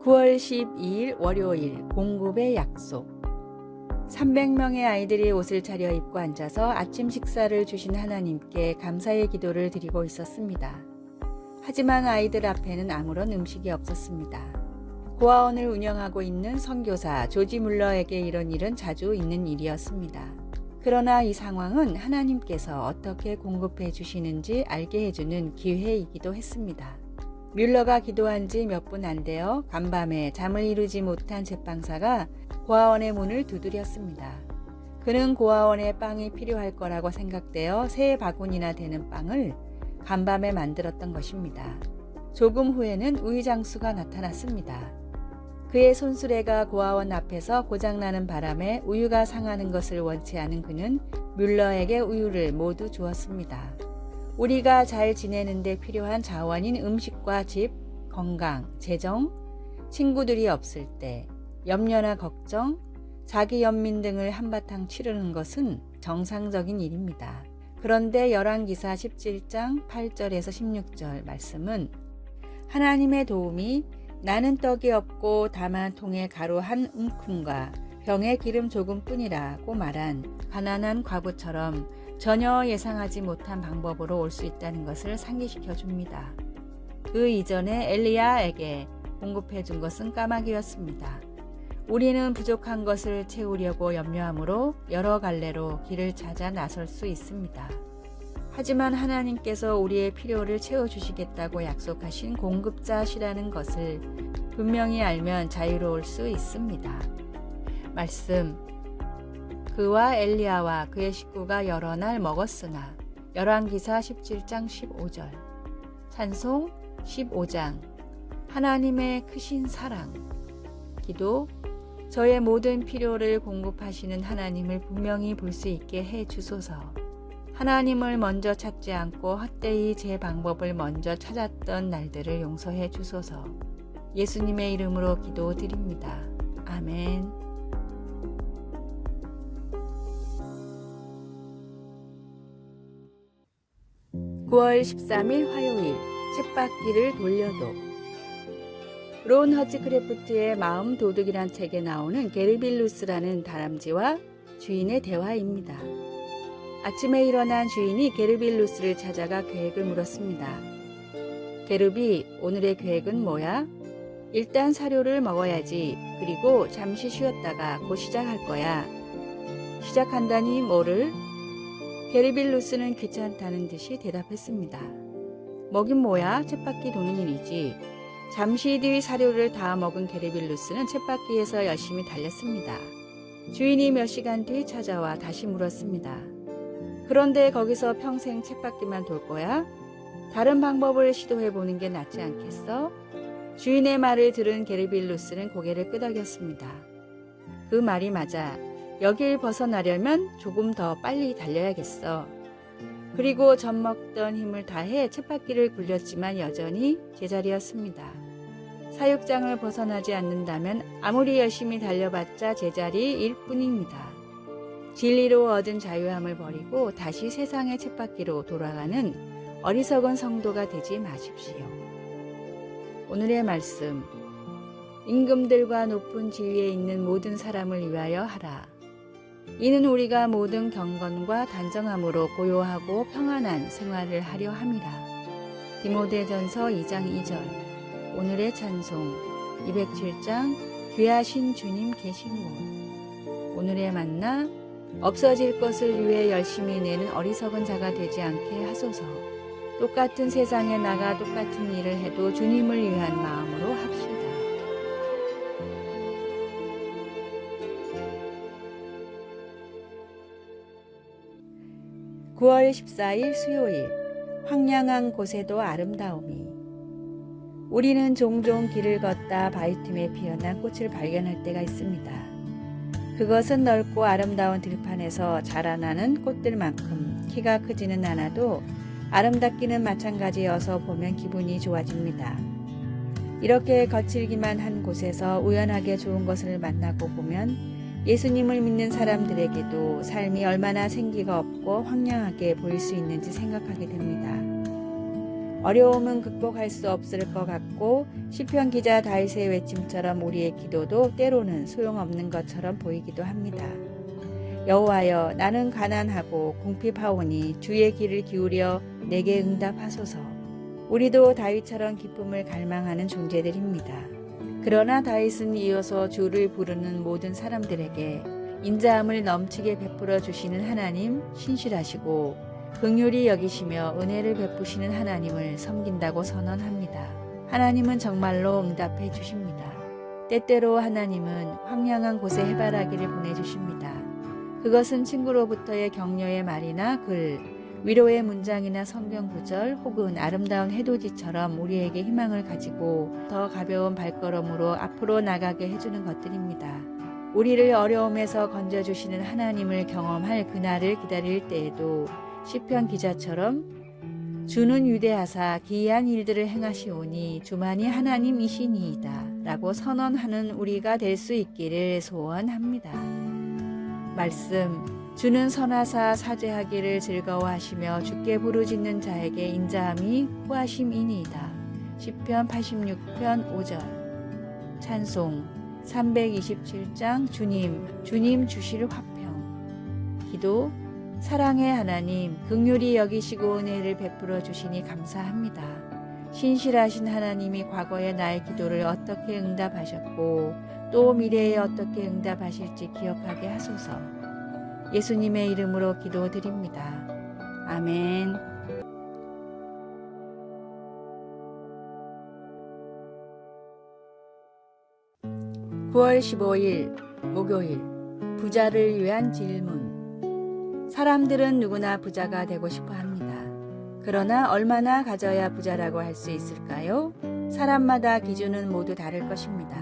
9월 12일 월요일 공급의 약속. 300명의 아이들이 옷을 차려입고 앉아서 아침 식사를 주신 하나님께 감사의 기도를 드리고 있었습니다. 하지만 아이들 앞에는 아무런 음식이 없었습니다. 고아원을 운영하고 있는 선교사 조지 물러에게 이런 일은 자주 있는 일이었습니다. 그러나 이 상황은 하나님께서 어떻게 공급해 주시는지 알게 해주는 기회이기도 했습니다. 뮬러가 기도한 지 몇 분 안 되어 간밤에 잠을 이루지 못한 제빵사가 고아원의 문을 두드렸습니다. 그는 고아원에 빵이 필요할 거라고 생각되어 3바구니나 되는 빵을 간밤에 만들었던 것입니다. 조금 후에는 우유장수가 나타났습니다. 그의 손수레가 고아원 앞에서 고장나는 바람에 우유가 상하는 것을 원치 않은 그는 뮬러에게 우유를 모두 주었습니다. 우리가 잘 지내는 데 필요한 자원인 음식과 집, 건강, 재정, 친구들이 없을 때, 염려나 걱정, 자기 연민 등을 한바탕 치르는 것은 정상적인 일입니다. 그런데 열왕기사 17장 8절에서 16절 말씀은 하나님의 도움이 나는 떡이 없고 다만 통에 가루 한 움큼과 병에 기름 조금뿐이라고 말한 가난한 과부처럼 전혀 예상하지 못한 방법으로 올 수 있다는 것을 상기시켜 줍니다. 그 이전에 엘리야에게 공급해 준 것은 까마귀였습니다. 우리는 부족한 것을 채우려고 염려하므로 여러 갈래로 길을 찾아 나설 수 있습니다. 하지만 하나님께서 우리의 필요를 채워주시겠다고 약속하신 공급자시라는 것을 분명히 알면 자유로울 수 있습니다. 말씀. 그와 엘리야와 그의 식구가 여러 날 먹었으나 열왕기사 17장 15절. 찬송 15장. 하나님의 크신 사랑. 기도. 저의 모든 필요를 공급하시는 하나님을 분명히 볼 수 있게 해 주소서. 하나님을 먼저 찾지 않고 헛되이 제 방법을 먼저 찾았던 날들을 용서해 주소서. 예수님의 이름으로 기도드립니다. 아멘. 9월 13일 화요일 쳇바퀴를 돌려도. 론 허치크래프트의 마음 도둑이란 책에 나오는 게르빌루스라는 다람쥐와 주인의 대화입니다. 아침에 일어난 주인이 게르빌루스를 찾아가 계획을 물었습니다. 게르비, 오늘의 계획은 뭐야? 일단 사료를 먹어야지. 그리고 잠시 쉬었다가 곧 시작할 거야. 시작한다니 뭐를? 게르빌루스는 귀찮다는 듯이 대답했습니다. 먹긴 뭐야? 쳇바퀴 도는 일이지. 잠시 뒤 사료를 다 먹은 게르빌루스는 쳇바퀴에서 열심히 달렸습니다. 주인이 몇 시간 뒤 찾아와 다시 물었습니다. 그런데 거기서 평생 쳇바퀴만 돌 거야? 다른 방법을 시도해보는 게 낫지 않겠어? 주인의 말을 들은 게르빌루스는 고개를 끄덕였습니다. 그 말이 맞아. 여길 벗어나려면 조금 더 빨리 달려야겠어. 그리고 젖먹던 힘을 다해 쳇바퀴를 굴렸지만 여전히 제자리였습니다. 사육장을 벗어나지 않는다면 아무리 열심히 달려봤자 제자리일 뿐입니다. 진리로 얻은 자유함을 버리고 다시 세상의 쳇바퀴로 돌아가는 어리석은 성도가 되지 마십시오. 오늘의 말씀. 임금들과 높은 지위에 있는 모든 사람을 위하여 하라. 이는 우리가 모든 경건과 단정함으로 고요하고 평안한 생활을 하려 함이라. 디모데전서 2장 2절. 오늘의 찬송 207장 귀하신 주님 계신 곳. 오늘의 만나. 없어질 것을 위해 열심히 내는 어리석은 자가 되지 않게 하소서. 똑같은 세상에 나가 똑같은 일을 해도 주님을 위한 마음으로 합시다. 9월 14일 수요일 황량한 곳에도 아름다움이. 우리는 종종 길을 걷다 바위 틈에 피어난 꽃을 발견할 때가 있습니다. 그것은 넓고 아름다운 들판에서 자라나는 꽃들만큼 키가 크지는 않아도 아름답기는 마찬가지여서 보면 기분이 좋아집니다. 이렇게 거칠기만 한 곳에서 우연하게 좋은 것을 만나고 보면 예수님을 믿는 사람들에게도 삶이 얼마나 생기가 없고 황량하게 보일 수 있는지 생각하게 됩니다. 어려움은 극복할 수 없을 것 같고 시편 기자 다윗의 외침처럼 우리의 기도도 때로는 소용없는 것처럼 보이기도 합니다. 여호와여, 나는 가난하고 궁핍하오니 주의 귀를 기울여 내게 응답하소서. 우리도 다윗처럼 기쁨을 갈망하는 존재들입니다. 그러나 다윗은 이어서 주를 부르는 모든 사람들에게 인자함을 넘치게 베풀어 주시는 하나님, 신실하시고 긍휼히 여기시며 은혜를 베푸시는 하나님을 섬긴다고 선언합니다. 하나님은 정말로 응답해 주십니다. 때때로 하나님은 황량한 곳에 해바라기를 보내주십니다. 그것은 친구로부터의 격려의 말이나 글, 위로의 문장이나 성경 구절 혹은 아름다운 해돋이처럼 우리에게 희망을 가지고 더 가벼운 발걸음으로 앞으로 나가게 해주는 것들입니다. 우리를 어려움에서 건져주시는 하나님을 경험할 그날을 기다릴 때에도 시편 기자처럼 주는 위대하사 기이한 일들을 행하시오니 주만이 하나님이시니이다 라고 선언하는 우리가 될 수 있기를 소원합니다. 말씀, 주는 선하사 사죄하기를 즐거워하시며 주께 부르짖는 자에게 인자함이 후하심이니이다. 시편 86편 5절. 찬송 327장 주님 주실 화평. 기도, 사랑의 하나님, 긍휼히 여기시고 은혜를 베풀어 주시니 감사합니다. 신실하신 하나님이 과거의 나의 기도를 어떻게 응답하셨고 또 미래에 어떻게 응답하실지 기억하게 하소서. 예수님의 이름으로 기도드립니다. 아멘. 9월 15일 목요일, 부자를 위한 질문. 사람들은 누구나 부자가 되고 싶어 합니다. 그러나 얼마나 가져야 부자라고 할 수 있을까요? 사람마다 기준은 모두 다를 것입니다.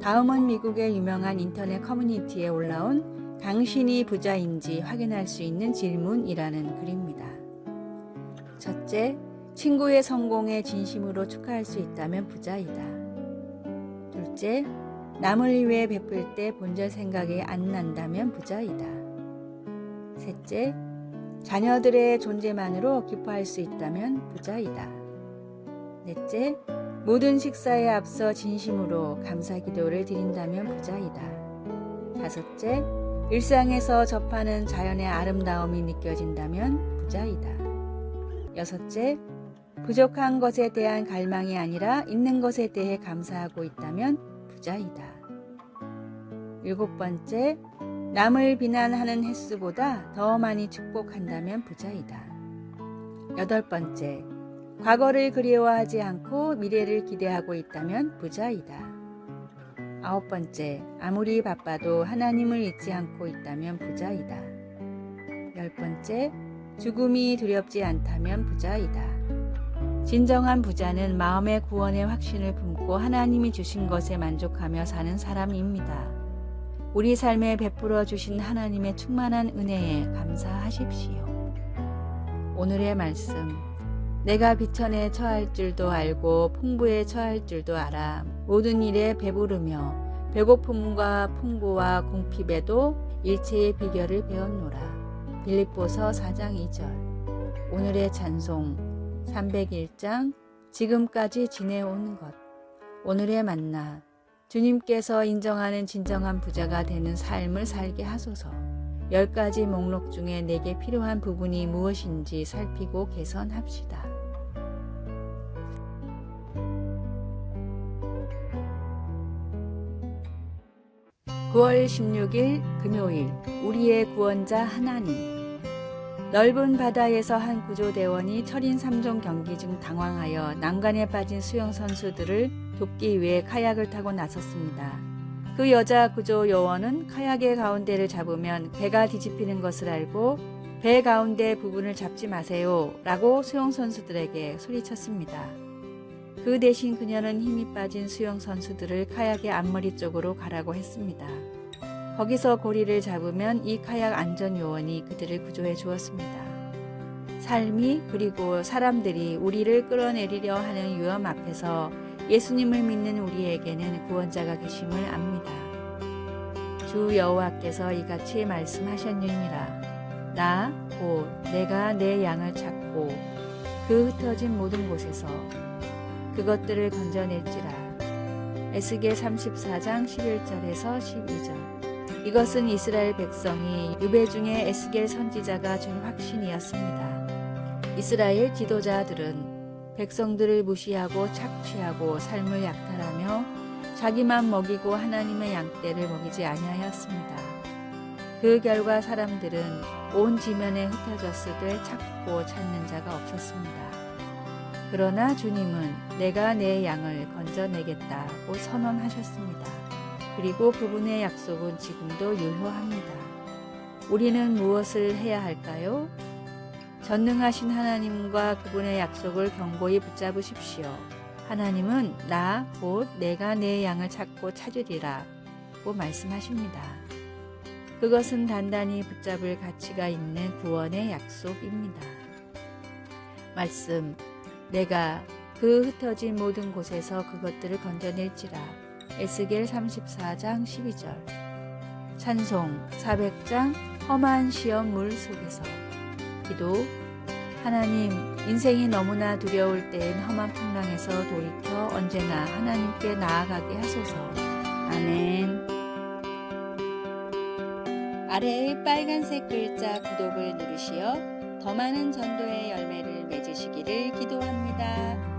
다음은 미국의 유명한 인터넷 커뮤니티에 올라온 당신이 부자인지 확인할 수 있는 질문이라는 글입니다. 첫째, 친구의 성공에 진심으로 축하할 수 있다면 부자이다. 둘째, 남을 위해 베풀 때 본절 생각이 안 난다면 부자이다. 셋째, 자녀들의 존재만으로 기뻐할 수 있다면 부자이다. 넷째, 모든 식사에 앞서 진심으로 감사 기도를 드린다면 부자이다. 다섯째, 일상에서 접하는 자연의 아름다움이 느껴진다면 부자이다. 여섯째, 부족한 것에 대한 갈망이 아니라 있는 것에 대해 감사하고 있다면 부자이다. 일곱 번째, 남을 비난하는 횟수보다 더 많이 축복한다면 부자이다. 여덟 번째, 과거를 그리워하지 않고 미래를 기대하고 있다면 부자이다. 아홉 번째, 아무리 바빠도 하나님을 잊지 않고 있다면 부자이다. 열 번째, 죽음이 두렵지 않다면 부자이다. 진정한 부자는 마음의 구원의 확신을 품고 하나님이 주신 것에 만족하며 사는 사람입니다. 우리 삶에 베풀어 주신 하나님의 충만한 은혜에 감사하십시오. 오늘의 말씀, 내가 비천에 처할 줄도 알고 풍부에 처할 줄도 알아 모든 일에 배부르며 배고픔과 풍부와 궁핍에도 일체의 비결을 배웠노라. 빌립보서 4장 2절. 오늘의 찬송 301장 지금까지 지내온 것. 오늘의 만나, 주님께서 인정하는 진정한 부자가 되는 삶을 살게 하소서. 10가지 목록 중에 내게 필요한 부분이 무엇인지 살피고 개선합시다. (9월 16일) 금요일, 우리의 구원자 하나님. 넓은 바다에서 한 구조대원이 철인 3종 경기 중 당황하여 난관에 빠진 수영 선수들을 돕기 위해 카약을 타고 나섰습니다. 그 여자 구조 요원은 카약의 가운데를 잡으면 배가 뒤집히는 것을 알고 배 가운데 부분을 잡지 마세요 라고 수영 선수들에게 소리쳤습니다. 그 대신 그녀는 힘이 빠진 수영 선수들을 카약의 앞머리 쪽으로 가라고 했습니다. 거기서 고리를 잡으면 이 카약 안전 요원이 그들을 구조해 주었습니다. 삶이 그리고 사람들이 우리를 끌어내리려 하는 위험 앞에서 예수님을 믿는 우리에게는 구원자가 계심을 압니다. 주 여호와께서 이같이 말씀하셨느니라. 나 곧 내가 내 양을 찾고 그 흩어진 모든 곳에서 그것들을 건져낼지라. 에스겔 34장 11절에서 12절. 이것은 이스라엘 백성이 유배 중에 에스겔 선지자가 준 확신이었습니다. 이스라엘 지도자들은 백성들을 무시하고 착취하고 삶을 약탈하며 자기만 먹이고 하나님의 양떼를 먹이지 아니하였습니다. 그 결과 사람들은 온 지면에 흩어졌으되 찾고 찾는 자가 없었습니다. 그러나 주님은 내가 내 양을 건져내겠다고 선언하셨습니다. 그리고 그분의 약속은 지금도 유효합니다. 우리는 무엇을 해야 할까요? 전능하신 하나님과 그분의 약속을 견고히 붙잡으십시오. 하나님은 나 곧 내가 내 양을 찾고 찾으리라고 말씀하십니다. 그것은 단단히 붙잡을 가치가 있는 구원의 약속입니다. 말씀, 내가 그 흩어진 모든 곳에서 그것들을 건져낼지라. 에스겔 34장 12절. 찬송 400장 험한 시험 물 속에서. 기도, 하나님, 인생이 너무나 두려울 때엔 험한 풍랑에서 돌이켜 언제나 하나님께 나아가게 하소서. 아멘. 아래의 빨간색 글자 구독을 누르시어 더 많은 전도의 열매를 맺으시기를 기도합니다.